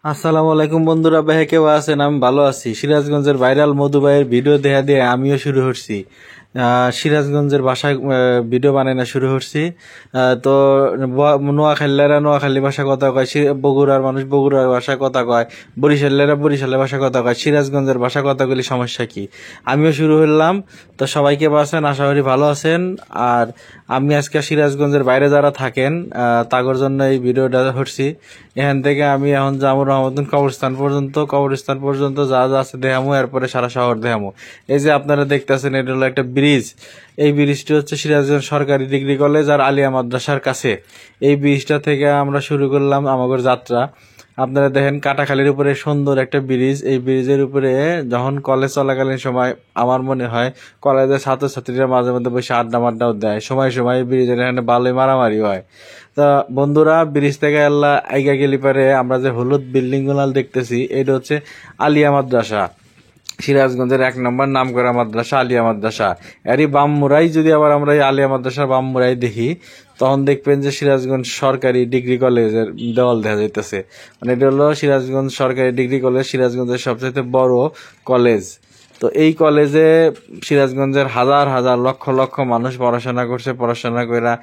আসসালামু আলাইকুম বন্ধুরা, ভাই কেউ আছেন? আমি ভালো আছি। সিরাজগঞ্জের ভাইরাল মধু ভাইয়ের ভিডিও দেখা দিয়ে আমিও শুরু করছি। সিরাজগঞ্জের বাসায় ভিডিও বানানো শুরু করছি। তো নোয়াখালীরা নোয়াখালী ভাষা কথা কয়, বগুড়ার মানুষ বগুড়ার ভাষা কথা কয়, বরিশালেরা বরিশালের ভাষা কথা কয়, সিরাজগঞ্জের ভাষা কথাগুলি সমস্যা কি? আমিও শুরু করলাম। তো সবাইকে বাসেন, আশা করি ভালো আছেন। আর আমি আজকে সিরাজগঞ্জের বাইরে যারা থাকেন তাদের জন্য এই ভিডিওটা করছি। এখান থেকে আমি এখন যাবো রহমতুন কবরস্থান পর্যন্ত যা যা আছে দেখামো, এরপরে সারা শহর দেখামো। এই যে আপনারা দেখতেছেন, এটা হলো একটা ব্রিজ। এই ব্রিজটি হচ্ছে সিরাজগঞ্জ সরকারি ডিগ্রি কলেজ আর আলিয়া মাদ্রাসার কাছে। এই ব্রিজটা থেকে আমরা শুরু করলাম আমাদের যাত্রা। আপনারা দেখেন, কাটাখালীর উপরে সুন্দর একটা ব্রিজ। এই ব্রিজের উপরে যখন কলেজ চলাকালীন সময় আমার মনে হয় কলেজের ছাত্রছাত্রীরা মাঝে মধ্যে বসে আড্ডা মাড্ডাও দেয়। সময় সময় এই ব্রিজের এখানে ভালোই মারামারি হয়। তা বন্ধুরা, ব্রিজ থেকে আল্লাহ আইগা গেলি পারে আমরা যে হলুদ বিল্ডিং গুলো দেখতেছি, এটা হচ্ছে আলিয়া মাদ্রাসা। সিরাজগঞ্জের 1 নম্বর নাম করা মাদ্রাসা আলিয়া মাদ্রাসা। এরই বামমুরাই যদি আবার আমরা এই আলিয়া মাদ্রাসার বামমুরাই দেখি, তখন দেখবেন যে সিরাজগঞ্জ সরকারি ডিগ্রি কলেজের দেওয়াল দেখা যাইতেছে। মানে এটা হলো সিরাজগঞ্জ সরকারি ডিগ্রি কলেজ, সিরাজগঞ্জের সবচেয়ে বড় কলেজ। তো এই কলেজে সিরাজগঞ্জের হাজার হাজার লক্ষ লক্ষ মানুষ পড়াশোনা করছে। পড়াশোনা করে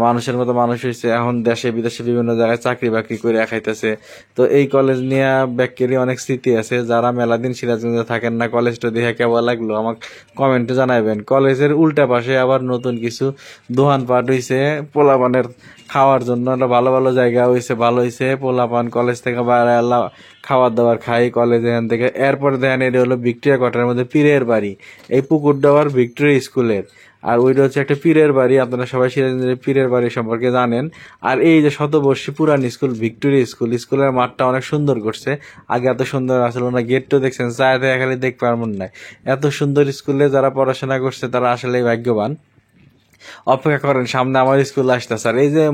মানুষের মতো মানুষ হয়েছে। এখন দেশে বিদেশে বিভিন্ন জায়গায় চাকরি বাকরি করে খাইতেছে। তো এই কলেজ নিয়ে ব্যাকেরই অনেক স্মৃতি আছে। যারা মেলাদিন সিরাজগঞ্জে থাকেন না, কলেজটা দেখে কেমন লাগলো আমাকে কমেন্টে জানাবেন। কলেজের উল্টা পাশে আবার নতুন কিছু দোকানপাট হয়েছে পোলাপানের খাওয়ার জন্য। ভালো ভালো জায়গা হয়েছে, ভালো হয়েছে। পোলাপান কলেজ থেকে বাইরে আল্লাহ খাবার দাবার খাই কলেজ এখান থেকে। এরপর দেখেন, এটা হলো ভিক্টোরিয়া কোয়ার্টারের মধ্যে পীরের বাড়ি। এই পুকুর ডাওয়ার ভিক্টোরিয়া স্কুলের। আর ওইটা হচ্ছে একটা পীরের বাড়ি। আপনারা সবাই সিরাজগঞ্জের পীরের বাড়ি সম্পর্কে জানেন। আর এই যে শতবর্ষী পুরান স্কুল ভিক্টোরিয়া স্কুল, স্কুলের মাঠটা অনেক সুন্দর করছে। আগে এত সুন্দর আসলে না। গেটটা দেখছেন, চায়েতে খালি দেখতে পারবেন না। এত সুন্দর স্কুলে যারা পড়াশোনা করছে তারা আসলেই ভাগ্যবান। অপেক্ষা করেন, সামনে আমার স্কুল আসতেছে। আর এই যে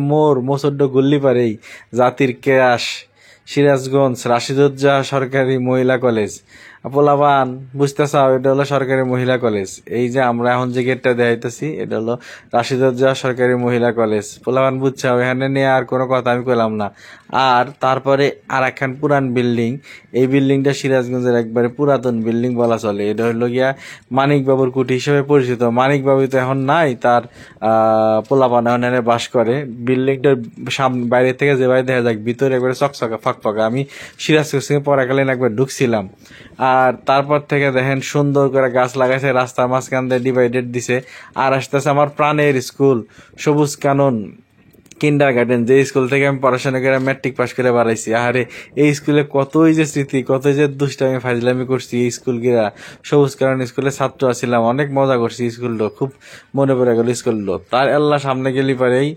মোসড্ড গুল্লি পারেই জাতির কেয়াস সিরাজগঞ্জ রাশিদুজ্জাহ সরকারি মহিলা কলেজ। পোলাপান বুঝতে চাও, এটা হলো সরকারি মহিলা কলেজ। এই যে আমরা এখন যে গেটটা দেখাইতেছি, এটা হলো রাশিদুজ্জাহ সরকারি মহিলা কলেজ। পোলাপান বুঝছাও, এখানে নিয়ে আর কোনো কথা আমি কইলাম না। আর তারপরে আর একখান পুরান বিল্ডিং। এই বিল্ডিংটা সিরাজগঞ্জের একবারে পুরাতন বিল্ডিং বলা চলে। এটা হলো গিয়া মানিক বাবুর কুঠি হিসেবে পরিচিত। মানিক বাবু তো এখন নাই, তার পোলাপান এখন এনে বাস করে। বিল্ডিংটার সামনে বাইরে থেকে যে বাইরে দেখা যাক, ভিতরে একবারে চকচকা ফাঁকা। আমি সিরাজগঞ্জ থেকে পড়াকালীন একবার ঢুকছিলাম। আর তারপর থেকে দেখেন সুন্দর করে গাছ লাগাইছে, রাস্তার মাঝখান দিয়ে ডিভাইডেড দিছে। আর আসতেছে আমার প্রাণের স্কুল সবুজ কানন কিন্ডার গার্ডেন, যে স্কুল থেকে আমি পড়াশোনা করে ম্যাট্রিক পাস করে বাড়াইছি। আরে এই স্কুলে কতই যে স্মৃতি, কতই যে দুষ্টামি ফাজলামি করছি। এই স্কুল গিরা সবুজ কারণ স্কুলে ছাত্র ছিলাম, অনেক মজা করছি। স্কুলটা খুব মনে পড়ে গেল স্কুলটা। তার আল্লাহ সামনে গেলি পারেই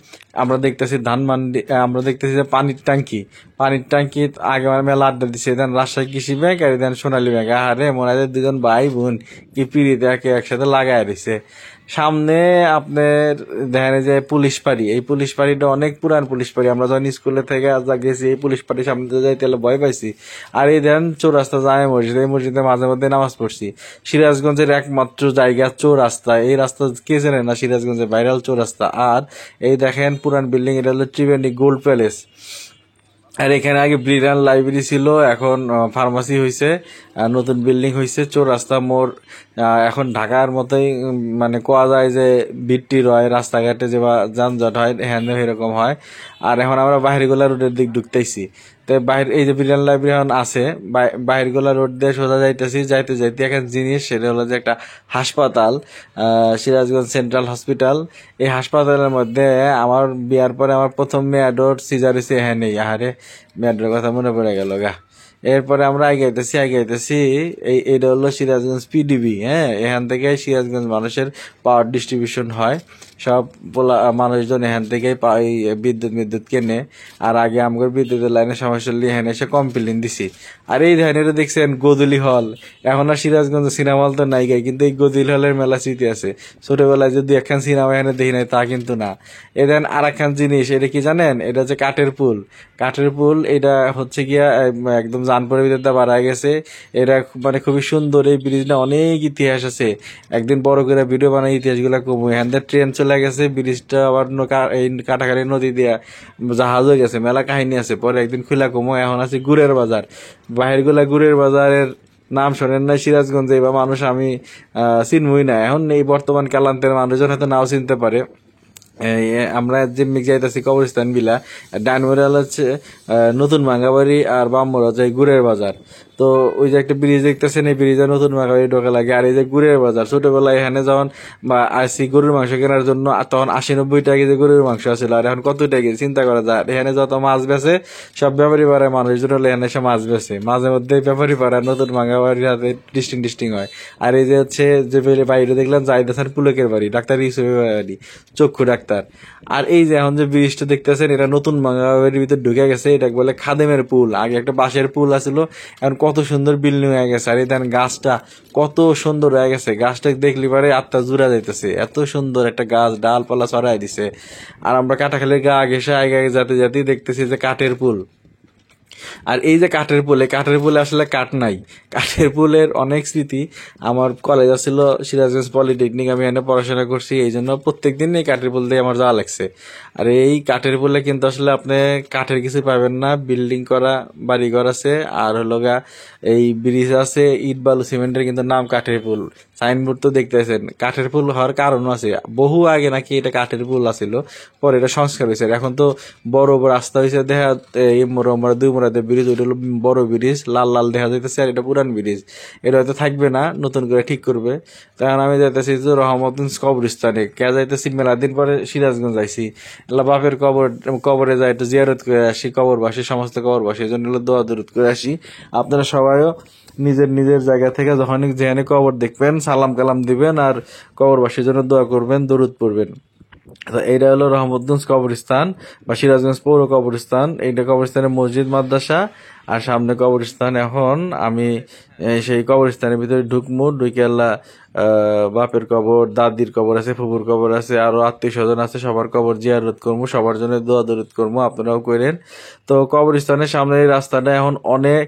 আমরা দেখতেছি ধান মান্ডি, আমরা দেখতেছি যে পানির ট্যাঙ্কি আগে আমার মেলা আড্ডা দিচ্ছে। দেন রাজশাহী কৃষি ব্যাংক আর দেন সোনালী ব্যাংক। আরে মনে হয় দুজন ভাই বোন কি পিড়িতে একসাথে লাগাই দিছে। সামনে আপনার দেখেন যে পুলিশ পাড়ি, এই পুলিশ পাড়িটা অনেক পুরান পুলিশ পাড়ি। আমরা যখন স্কুলে থেকে গেছি এই পুলিশ পাড়ির সামনে যাইতে হলে ভয় পাইছি। আর এই দেখেন চৌরাস্তা জামে মসজিদ, এই মসজিদে মাঝে মধ্যে নামাজ পড়ছি। সিরাজগঞ্জের একমাত্র জায়গা চৌরাস্তা। এই রাস্তা কে জানে না, সিরাজগঞ্জের ভাইরাল চৌরাস্তা। আর এই দেখেন পুরান বিল্ডিং, এটা হলো ত্রিবেণী গোল্ড প্যালেস। আর এখানে আগে ব্রিলিয়ান্ট লাইব্রেরি ছিল, এখন ফার্মাসি হয়েছে, নতুন বিল্ডিং হয়েছে। চৌরাস্তা মোড় এখন ঢাকার মতোই, মানে কোয়া যায় যে ভিড় হয় রাস্তাঘাটে, যে যানজট হয় এখানে এরকম হয়। আর এখন আমরা বাহিরগোলা রোডের দিক ঢুকতেছি। তো বাহির এই যে ব্রিলিয়ান্ট লাইব্রেরি এখন আছে, বাহিরগোলা রোড দিয়ে সোজা যাইতেছি। যাইতে যাইতে একটা জিনিস, সেটা হলো যে একটা হাসপাতাল, সিরাজগঞ্জ সেন্ট্রাল হসপিটাল। এই হাসপাতালের মধ্যে আমার বিয়ার পরে আমার প্রথম মেয়াডোর সিজার হয়েছে এখানেই। আহারে মেয়াডোর কথা মনে পড়ে গেল গা। এরপরে আমরা আগাইতেছি এইটা হলো সিরাজগঞ্জ পিডিবি। হ্যাঁ, এখান থেকে সিরাজগঞ্জ মানুষের পাওয়ার ডিস্ট্রিবিউশন হয়। সব মানুষজন এখান থেকেই বিদ্যুৎ কেনে। আর আগে আমাদের বিদ্যুতের লাইনের সমস্যা নিয়ে এখানে এসে কমপ্লেন দিছি। আর এই ধানের দেখছেন গদুলি হল। এখন আর সিরাজগঞ্জ সিনেমা হল তো নাই গাই, কিন্তু এই গদুলি হলের মেলা স্মৃতি আছে। ছোটবেলায় যদি একখান সিনেমা এখানে দেখি নাই তা কিন্তু না। এ দেন আর একখান জিনিস, এটা কি জানেন? এটা হচ্ছে কাঠের পুল। এটা হচ্ছে গিয়া একদম টান পরে ভিতরটা বাড়া গেছে। এটা মানে খুবই সুন্দর, এই ব্রিজটা অনেক ইতিহাস আছে, একদিন বড় করে ভিডিও বানাই ইতিহাসগুলা কমু। এখান থেকে ট্রেন চলে গেছে, ব্রিজটা আবার এই কাটাখালী নদী দিয়া জাহাজ হয়ে গেছে, মেলা কাহিনী আছে, পরে একদিন খুলা কমু। এখন আছে গুড়ের বাজার, বাহিরগুলা গুড়ের বাজারের নাম শোনেন না সিরাজগঞ্জে বা মানুষ আমি চিনবই না এখন, এই বর্তমান কালান্তের মানুষজন হয়তো নাও চিনতে পারে। আমরা যেমনি যাইতেছি কবরস্থান বিলা, ডানমোরাল হচ্ছে নতুন ভাঙ্গাবাড়ি, আর বামমোড় হচ্ছে গুড়ের বাজার। তো ওই যে একটা ব্রিজ দেখতেছেন, এই ব্রিজে নতুন ভাঙ্গাবাড়ি ঢোকা লাগে। আর এই যে গুড়ের বাজার, ছোটবেলায় এখানে যখন বা আসি গরুর মাংস কেনার জন্য, তখন 80-90 টাকা কেজি গরুর মাংস আছিল, আর এখন কত টাকা কেজি চিন্তা করা যায়। এখানে যত মাছ বেছে সব ব্যাপারী পাড়ায় মানুষজন হলে এখানে এসে মাছ বেছে, মাঝে মধ্যে ব্যাপারী পাড়ায় নতুন ভাঙ্গাবাড়ির হাতে ডিস্টিং হয়। আর এই যে হচ্ছে যে বাইরে দেখলাম জাহিদ পুলকের বাড়ি, ডাক্তার ইউসুফের বাড়ি, চক্ষু ডাক্তার। আর এই যে এখন যে ব্রিজটা দেখতেছেন, এটা নতুন ভাঙ্গাবাড়ির ভিতরে ঢুকে গেছে, এটা বলে খাদেমের পুল। আগে একটা বাঁশের পুল আছিল, এখন কত সুন্দর বিল্ডিং হয়ে গেছে। আর এই দেখেন গাছটা কত সুন্দর হয়ে গেছে, গাছটা দেখলি পারে আত্মা জুড়া যাইতেছে, এত সুন্দর একটা গাছ, ডালপালা ছড়াই দিছে। আর আমরা কাটাখালীর গা ঘেসে আগে যেতে যেতেই দেখতেছি যে কাঠের পুল। আর এই যে কাঠের পুলে আসলে কাঠ নাই, কাঠের পুলের অনেক স্মৃতি। আমার কলেজ ছিল সিরাজগঞ্জ পলিটেকনিক, আমি এখানে পড়াশোনা করছি, এই জন্য প্রত্যেকদিন এই কাঠের পুল দিয়ে আমার যাওয়া লাগছে। আর এই কাঠের পুলে কিন্তু আসলে আপনি কাঠের কিছু পাবেন না, বিল্ডিং করা বাড়িঘর আছে, আর হলো গা এই ব্রিজ আছে, ইট বালু সিমেন্টের, কিন্তু নাম কাঠের পুল। সাইনবোর্ড তো দেখতেছেন, কাঠের পুল হওয়ার কারণও আছে, বহু আগে নাকি এটা কাঠের পুল আছিল, পরে এটা সংস্কার হয়েছে। এখন তো বড় বড় রাস্তা হয়েছে, দেখা এই মোড়া 2 মোড়াতে ব্রিজ, ওইটা হলো বড় ব্রিজ, লাল লাল দেখা যাইতেছে, আর এটা পুরান ব্রিজ, এটা হয়তো থাকবে না, নতুন করে ঠিক করবে। তখন আমি যাইতেছি যে রহমতগঞ্জ কবরস্থানে, কে যাইতেছি মেলা দিন পরে সিরাজগঞ্জ যাইছি, বাপের কবরে যাই একটু জিয়ারত করে আসি, কবরবাসী সমস্ত কবরবাসী, এই জন্য দোয়া দরুদ করে আসি। আপনারা সবাইও নিজের নিজের জায়গা থেকে যখন যেখানে কবর দেখবেন সালাম কালাম দিবেন, আর কবরবাসীর জন্য দোয়া করবেন, দরুদ পড়বেন। তো এইটা হলো রহমতগঞ্জ কবরস্থান বা সিরাজগঞ্জ পৌর কবরস্থান। এইটা কবরস্থানের মসজিদ মাদ্রাসা, আর সামনে কবরস্থান। এখন আমি সেই কবরস্থানের ভিতরে ঢুকমু, ঢুকে আল্লাহ বাপের কবর, দাদির কবর আছে, ফুপুর কবর আছে, আরো আত্মীয় স্বজন আছে, সবার কবর জিয়ারত করবো, সবার জন্য দোয়া দরুদ করবো, আপনারাও করেন। তো কবরস্থানের সামনে এই রাস্তাটা এখন অনেক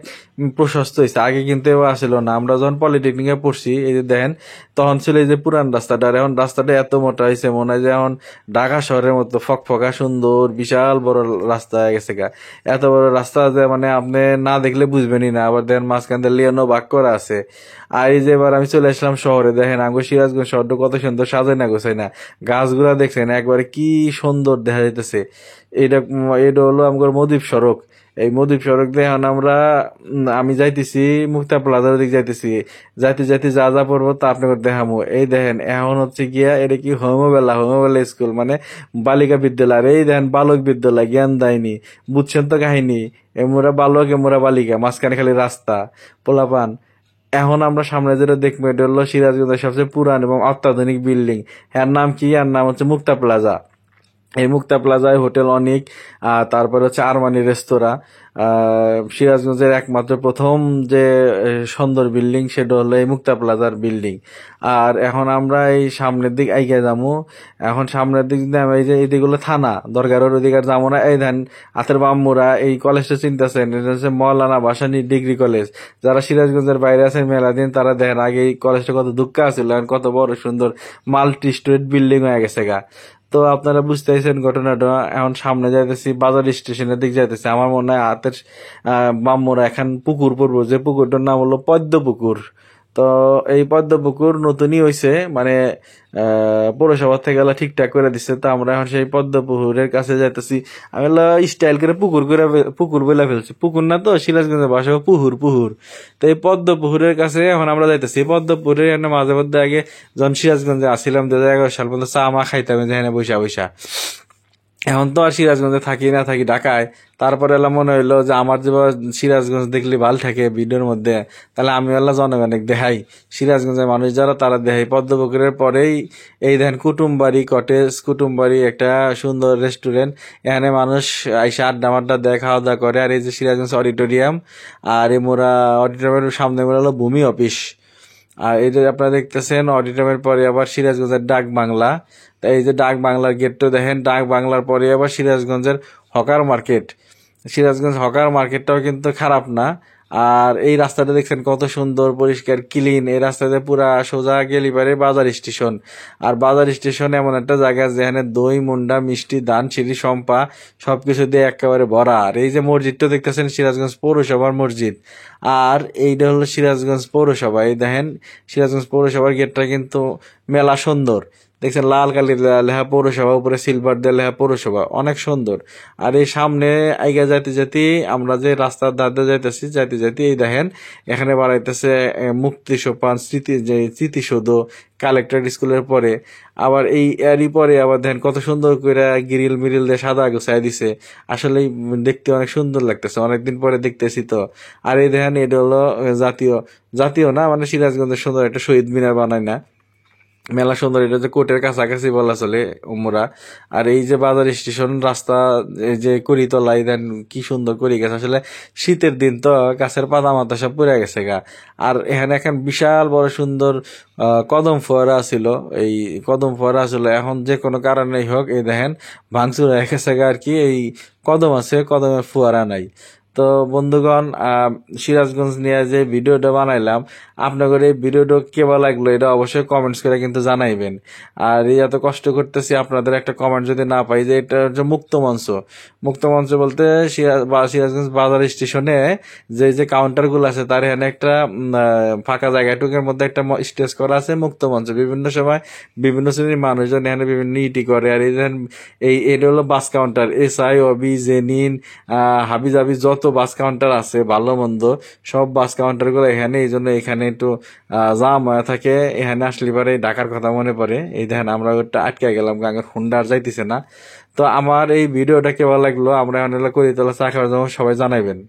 প্রশস্ত হয়েছে, আগে কিন্তু আসছিল না। আমরা যখন পলিটেকনিকে পড়ছি, এই যে দেখেন, তখন ছিল এই যে পুরান রাস্তাটা, আর এখন রাস্তাটা এত মোটা হয়েছে, মনে হয় যে এখন ঢাকা শহরের মতো ফকফকা সুন্দর বিশাল বড় রাস্তা হয়ে গেছে গা। এত বড় রাস্তা যে মানে আপনি না দেখলে বুঝবেনই না। আবার দেখেন মাঝখান দিয়ে লিয়ানো ভাগ করা আছে। আর এই যে এবার আমি চলে আসলাম শহরে, দেখেন আঙ্গো সিরাজগঞ্জ শহরটা কত সুন্দর সাজাই না গোছাই না, গাছগুলা দেখছেন একবারে কি সুন্দর দেখা যাইতেছে। এটা এটা হলো আমার মদিপ সড়ক। এই মদিপ সড়ক দিয়ে এখন আমি যাইতেছি মুক্তা প্লাজার দিকে যাইতেছি, যাইতে যাইতে যা যা পড়বো তা আপনাকে দেখামো। এই দেখেন এখন হচ্ছে গিয়া এটা কি হোমবেলা স্কুল, মানে বালিকা বিদ্যালয়। আর এই দেখেন বালক বিদ্যালয়, জ্ঞান দেয়নি, বুঝছেন তো কাহিনী, এমরা বালক এমরা বালিকা, মাঝখানে খালি রাস্তা, পোলাপান। এখন আমরা সামনে যেটা দেখবো, এটা হলো সিরাজগঞ্জের সবচেয়ে পুরান এবং অত্যাধুনিক বিল্ডিং। এর নাম কি? এর নাম হচ্ছে মুক্তা প্লাজা। এই মুক্তা প্লাজায় হোটেল অনেক, তারপরে হচ্ছে আরমানি রেস্তোরাঁ। সিরাজগঞ্জের একমাত্র প্রথম যে সুন্দর বিল্ডিং, সেটা হলো এই মুক্তা প্লাজার বিল্ডিং। আর এখন আমরা এই সামনের দিক এগিয়ে যাবো। এখন সামনের দিক দিয়ে এই যে এইদিকগুলো থানা, দরগারের অধিকার যাবো না। এই ধান হাতের বাম্মুরা এই কলেজটা চিন্তাছেন, এটা হচ্ছে মৌলানা ভাসানী ডিগ্রি কলেজ। যারা সিরাজগঞ্জের বাইরে আছেন মেলা দিন, তারা দেখেন আগে এই কলেজটা কত দুঃখ আছিল, এখন কত বড় সুন্দর মাল্টি স্টোরেড বিল্ডিং হয়ে গেছে গা। তো আপনারা বুঝতেছেন ঘটনাটা। এখন সামনে যাইতেছি, বাজার স্টেশনের দিক যাইতেছি। আমার মনে হয় হাতের বাম্মুরা এখন পুকুর পড়বো, যে পুকুরটার নাম হলো পদ্ম পুকুর। তো এই পদ্ম পুকুর নতুনই হয়েছে, মানে পৌরসভা থেকে ঠিকঠাক করে দিচ্ছে। তো আমরা এখন সেই পদ্ম পুকুরের কাছে যাইতেছি। আমি স্টাইল করে পুকুর বলে ফেলছি, পুকুর না তো, সিরাজগঞ্জের ভাষা পুহুর। তো এই পদ্ম পুকুরের কাছে এখন আমরা যাইতেছি। পদ্ম পুকুরের মাঝে মধ্যে আগে যখন সিরাজগঞ্জে আসছিলাম 2011 সাল পর্যন্ত চা মা খাইতাম যেখানে বৈশা। এখন তো আর সিরাজগঞ্জে থাকি না, থাকি ঢাকায়। তারপরে এলাম মনে হইলো যে আমার যে সিরাজগঞ্জ দেখলে ভাল থাকে ভিডিওর মধ্যে, তাহলে আমি জনগণিক দেখাই। সিরাজগঞ্জের মানুষ যারা, তারা দেখাই। পদ্মপুকুরের পরেই এই দেখেন কুটুমবাড়ি কটেজ, কুটুমবাড়ি একটা সুন্দর রেস্টুরেন্ট। এখানে মানুষ আইসা আড্ডা মাড্ডা দেয়, খাওয়া দাওয়া করে। আর এই যে সিরাজগঞ্জ অডিটোরিয়াম, আর এই মোরা অডিটোরিয়ামের সামনে মোরা হলো ভূমি অফিস। আর এই যে আপনারা দেখতেছেন অডিটোরিয়ামের পরে আবার সিরাজগঞ্জের ডাক বাংলা। এই যে ডাক বাংলার গেটটা দেখেন, ডাক বাংলার পরে আবার সিরাজগঞ্জের হকার মার্কেট। সিরাজগঞ্জ হকার মার্কেটটাও কিন্তু খারাপ না। আর এই রাস্তাটা দেখছেন কত সুন্দর পরিষ্কার ক্লিন। এই রাস্তাতে পুরা সোজা গেলি পারে বাজার স্টেশন। আর বাজার স্টেশন এমন একটা জায়গা যেখানে দই মুন্ডা মিষ্টি দান সিঁড়ি সম্পা সবকিছু দিয়ে একেবারে ভরা। আর এই যে মসজিদটা দেখতেছেন সিরাজগঞ্জ পৌরসভার মসজিদ। আর এইটা হলো সিরাজগঞ্জ পৌরসভা। এই দেখেন সিরাজগঞ্জ পৌরসভার গেটটা কিন্তু মেলা সুন্দর। দেখছেন লাল কালির লেখা পৌরসভা, উপরে সিলভার দিয়ে লেখা পৌরসভা, অনেক সুন্দর। আর এই সামনে আইগা যাইতে যাইতে আমরা যে রাস্তার ধারে যাইতেছি, যাইতে যাইতে এই দেখেন এখানে বাড়াইতেছে মুক্তি সোপান স্মৃতি, যে স্মৃতিসৌধ কালেক্টর স্কুলের পরে। আবার এই এরই পরে আবার দেখেন কত সুন্দর করে গ্রিল মিরিল দিয়ে সাদা গোছাই দিছে। আসলে দেখতে অনেক সুন্দর লাগতেছে, অনেকদিন পরে দেখতেছি তো। আর এই দেখেন এটা হলো জাতীয়, জাতীয় না মানে সিরাজগঞ্জের সুন্দর একটা শহীদ মিনার বানায় না, মেলা সুন্দর। এটা যে কোর্টের কাছাকাছি বলা চলে ওমরা। আর এই যে বাজার স্টেশন রাস্তা, এই যে করিতলা, দেন কি সুন্দর করে গেছে। আসলে শীতের দিন তো গাছের পাতা মাথা সব পড়ে গেছে গা। আর এখানে এখন বিশাল বড় সুন্দর কদম ফোয়ারা ছিল। এই কদম ফোয়ারা ছিল, এখন যে কোনো কারণেই হোক এই দেখেন ভাঙচুর হয়ে গেছে গা। আর কি এই কদম আছে, কদমের ফোয়ারা নাই। তো বন্ধুগণ, সিরাজগঞ্জ নিয়ে যে ভিডিওটা বানাইলাম, আপনাদের এই ভিডিওটা কেমন লাগলো এটা অবশ্যই কমেন্টস করে কিন্তু জানাইবেন। আর এই এত কষ্ট করতেছি, আপনাদের একটা কমেন্ট যদি না পাই যে এটা হচ্ছে মুক্ত মঞ্চ। মুক্ত মঞ্চ বলতে সিরাজগঞ্জ বাজার স্টেশনে যে যে কাউন্টারগুলো আছে তার এখানে একটা ফাঁকা জায়গাটুকের মধ্যে একটা স্টেজ করা আছে মুক্ত মঞ্চ। বিভিন্ন সময় বিভিন্ন শ্রেণীর মানুষজন এখানে বিভিন্ন ইটি করে। আর এই এটা হলো বাস কাউন্টার, এসআই অবি জেনিন হাবি জাবি যত বাস কাউন্টার আছে ভালো মন্দ সব বাস কাউন্টার গুলো এখানে। এই জন্য এখানে একটু জাম হয়ে থাকে। এখানে আসলে পরে ঢাকার কথা মনে পড়ে। এই দেখেন আমরা ওটা আটকে গেলাম, গাঙ্গের হুন্ডা আর যাইতেছে না। তো আমার এই ভিডিওটা কেমন লাগলো, আমরা এখন করি তাহলে চা খাওয়ার জন্য সবাই জানাইবেন।